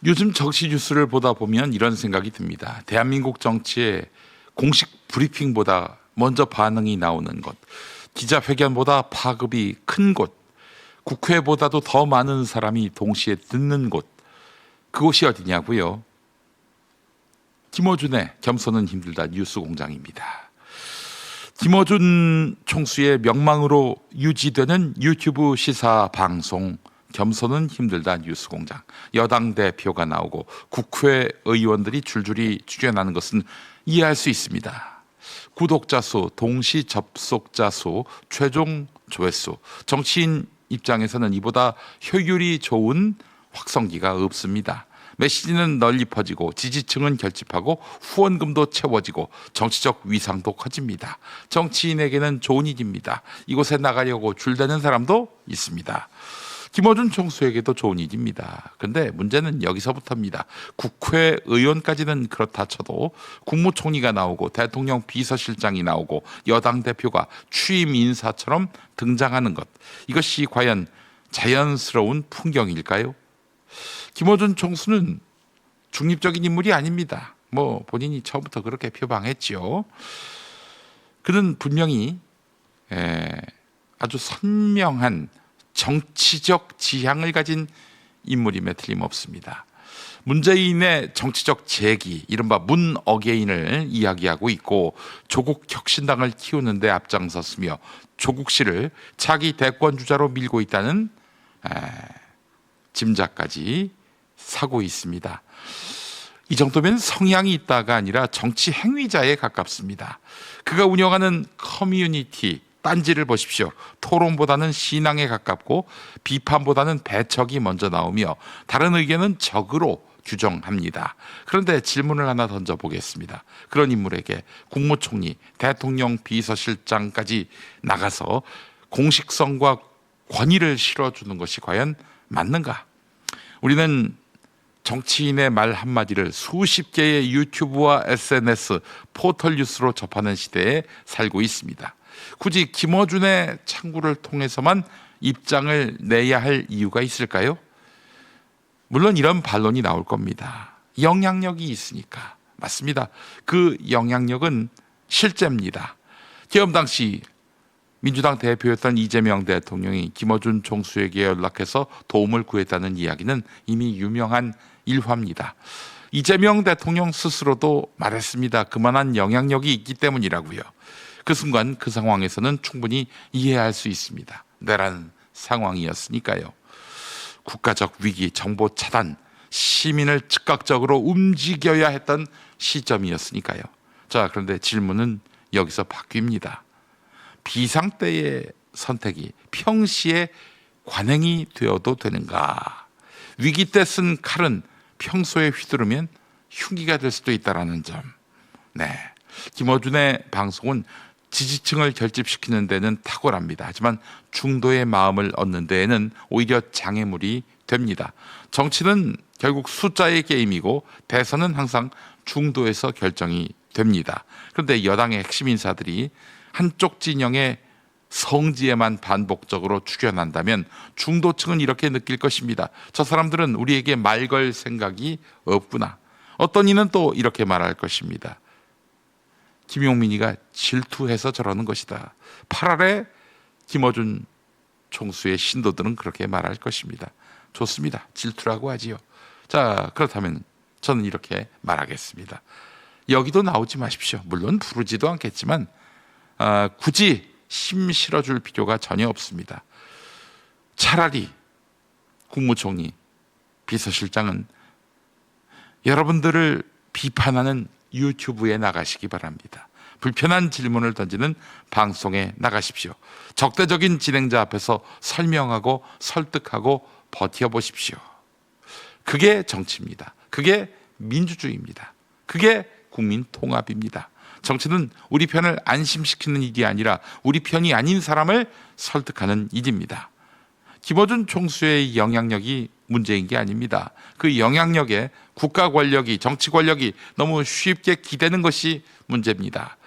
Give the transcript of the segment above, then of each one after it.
요즘 정치 뉴스를 보다 보면 이런 생각이 듭니다. 대한민국 정치에 공식 브리핑보다 먼저 반응이 나오는 곳, 기자회견보다 파급이 큰 곳, 국회보다도 더 많은 사람이 동시에 듣는 곳, 그곳이 어디냐고요? 김어준의 겸손은 힘들다 뉴스공장입니다. 김어준 총수의 명망으로 유지되는 유튜브 시사 방송 겸손은 힘들다 뉴스공장. 여당 대표가 나오고 국회의원들이 줄줄이 출연하는 것은 이해할 수 있습니다. 구독자 수, 동시 접속자 수, 최종 조회수. 정치인 입장에서는 이보다 효율이 좋은 확성기가 없습니다. 메시지는 널리 퍼지고 지지층은 결집하고 후원금도 채워지고 정치적 위상도 커집니다. 정치인에게는 좋은 일입니다. 이곳에 나가려고 줄대는 사람도 있습니다. 김어준 총수에게도 좋은 일입니다. 그런데 문제는 여기서부터입니다. 국회의원까지는 그렇다 쳐도 국무총리가 나오고 대통령 비서실장이 나오고 여당 대표가 취임 인사처럼 등장하는 것, 이것이 과연 자연스러운 풍경일까요? 김어준 총수는 중립적인 인물이 아닙니다. 본인이 처음부터 그렇게 표방했지요. 그는 분명히 아주 선명한 정치적 지향을 가진 인물임에 틀림없습니다. 문재인의 정치적 재기, 이른바 문 어게인을 이야기하고 있고 조국 혁신당을 키우는 데 앞장섰으며 조국씨를 차기 대권 주자로 밀고 있다는 짐작까지 사고 있습니다. 이 정도면 성향이 있다가 아니라 정치 행위자에 가깝습니다. 그가 운영하는 커뮤니티 딴지를 보십시오. 토론보다는 신앙에 가깝고 비판보다는 배척이 먼저 나오며 다른 의견은 적으로 규정합니다. 그런데 질문을 하나 던져보겠습니다. 그런 인물에게 국무총리, 대통령 비서실장까지 나가서 공식성과 권위를 실어주는 것이 과연 맞는가? 우리는 정치인의 말 한마디를 수십 개의 유튜브와 SNS, 포털 뉴스로 접하는 시대에 살고 있습니다. 굳이 김어준의 창구를 통해서만 입장을 내야 할 이유가 있을까요? 물론 이런 반론이 나올 겁니다. 영향력이 있으니까. 맞습니다. 그 영향력은 실제입니다. 계엄 당시 민주당 대표였던 이재명 대통령이 김어준 총수에게 연락해서 도움을 구했다는 이야기는 이미 유명한 일화입니다. 이재명 대통령 스스로도 말했습니다. 그만한 영향력이 있기 때문이라고요. 그 순간 그 상황에서는 충분히 이해할 수 있습니다. 내란 상황이었으니까요. 국가적 위기, 정보 차단, 시민을 즉각적으로 움직여야 했던 시점이었으니까요. 자, 그런데 질문은 여기서 바뀝니다. 비상 때의 선택이 평시에 관행이 되어도 되는가? 위기 때 쓴 칼은 평소에 휘두르면 흉기가 될 수도 있다는 점. 김어준의 방송은 지지층을 결집시키는 데는 탁월합니다. 하지만 중도의 마음을 얻는 데에는 오히려 장애물이 됩니다. 정치는 결국 숫자의 게임이고 대선은 항상 중도에서 결정이 됩니다. 그런데 여당의 핵심 인사들이 한쪽 진영의 성지에만 반복적으로 출연한다면 중도층은 이렇게 느낄 것입니다. 저 사람들은 우리에게 말 걸 생각이 없구나. 어떤 이는 또 이렇게 말할 것입니다. 김용민이가 질투해서 저러는 것이다. 8월에 김어준 총수의 신도들은 그렇게 말할 것입니다. 좋습니다. 질투라고 하지요. 자, 그렇다면 저는 이렇게 말하겠습니다. 여기도 나오지 마십시오. 물론 부르지도 않겠지만 굳이 힘 실어줄 필요가 전혀 없습니다. 차라리 국무총리, 비서실장은 여러분들을 비판하는 유튜브에 나가시기 바랍니다. 불편한 질문을 던지는 방송에 나가십시오. 적대적인 진행자 앞에서 설명하고 설득하고 버텨보십시오. 그게 정치입니다. 그게 민주주의입니다. 그게 국민 통합입니다. 정치는 우리 편을 안심시키는 일이 아니라 우리 편이 아닌 사람을 설득하는 일입니다. 김어준 총수의 영향력이 문제인 게 아닙니다. 그 영향력에 국가 권력이, 정치 권력이 너무 쉽게 기대는 것이 문제입니다.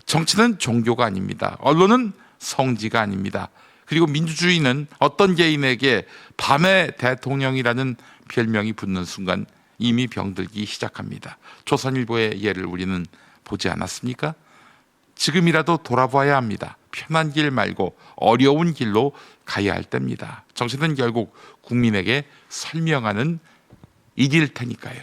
정치는 종교가 아닙니다. 언론은 성지가 아닙니다. 그리고 민주주의는 어떤 개인에게 밤의 대통령이라는 별명이 붙는 순간 이미 병들기 시작합니다. 조선일보의 예를 우리는 보지 않았습니까? 지금이라도 돌아봐야 합니다. 편한 길 말고 어려운 길로 가야 할 때입니다. 정치는 결국 국민에게 설명하는 일일 테니까요.